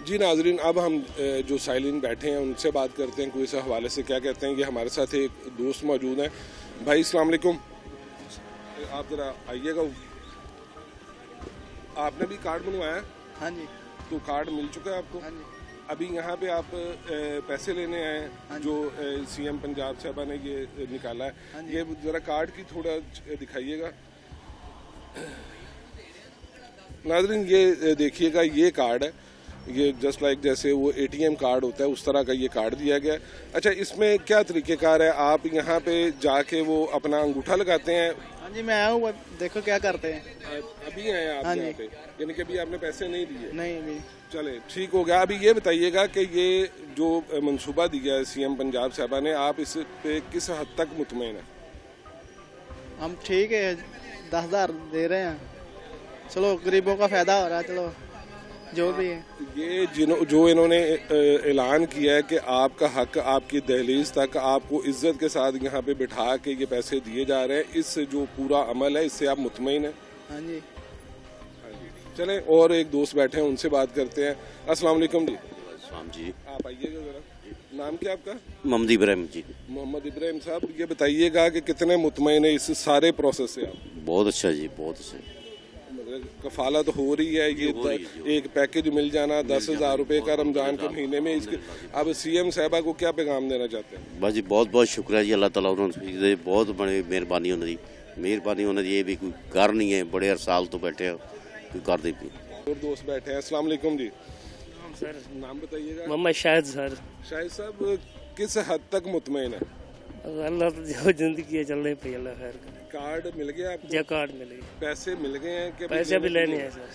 जी नाजरीन, अब हम जो साइलिन बैठे हैं उनसे बात करते हैं, कोई से हवाले से क्या कहते हैं। ये हमारे साथ एक दोस्त मौजूद हैं। भाई अस्सलाम वालेकुम, आप ज़रा आइएगा। आपने भी कार्ड बनवाया है? हाँ जी। तो कार्ड मिल चुका है आपको? हाँ जी। अभी यहाँ पे आप पैसे लेने आए हैं? हाँ जो सीएम पंजाब साहबा ने ये निकाला है, हाँ जी। ये ज़रा कार्ड की थोड़ा दिखाइएगा। नाजरीन ये देखिएगा, ये कार्ड है, ये जस्ट लाइक जैसे वो एटीएम कार्ड होता है उस तरह का ये कार्ड दिया गया है। अच्छा, इसमें क्या तरीक़ेकार है? आप यहाँ पे जाके वो अपना अंगूठा लगाते हैं? हाँ जी, मैं आया हूँ, देखो क्या करते हैं। अभी आए हैं आप हाँ यहाँ जी। पे, यानी कि अभी आपने पैसे नहीं दिए? नहीं अभी। चले ठीक हो गया। अभी ये बताइएगा कि ये जो मंसूबा दिया है सीएम पंजाब साहबा ने, आप इस पे किस हद तक मुतमईन है? हम ठीक है, 10,000 दे रहे हैं, चलो गरीबों का फायदा हो रहा है, चलो जो भी है। ये जो इन्होंने ऐलान किया है कि आपका हक आपकी दहलीज तक आपको इज्जत के साथ यहाँ पे बिठा के ये पैसे दिए जा रहे हैं, इस जो पूरा अमल है इससे आप मुतमईन हैं? हाँ जी। चलें, और एक दोस्त बैठे हैं, उनसे बात करते हैं। अस्सलाम वालेकुम जी। जी, आप आइएगा जरा। नाम क्या आपका? मोहम्मद इब्राहिम जी। मोहम्मद इब्राहिम साहब, ये बताइएगा कि कितने मुतमईन है इस सारे प्रोसेस से आप? बहुत अच्छा जी, बहुत अच्छा। कफालत हो रही है, ये एक पैकेज मिल जाना 10,000 रुपए का रमजान के महीने में, इसके अब सीएम साहबा को क्या पैगाम देना चाहते हैं? बस जी बहुत बहुत शुक्रिया जी, अल्लाह ताला उन्होंने बहुत बड़ी मेहरबानी उन्होंने ये भी कोई कर नहीं है, बड़े हर साल तो बैठे हो कोई कर दे भी। और दोस्त बैठे हैं। अस्सलाम वालेकुम जी। सर नाम बताइएगा। मोहम्मद शाहिद सर। शाहिद साहब, किस हद तक मुतमईन है? अल्लाह तो जो जिंदगी है चलने पे, अल्लाह खैर करे। कार्ड मिल गया आपको? जो कार्ड मिले, पैसे मिल गए हैं कि पैसे भी लेने हैं सर।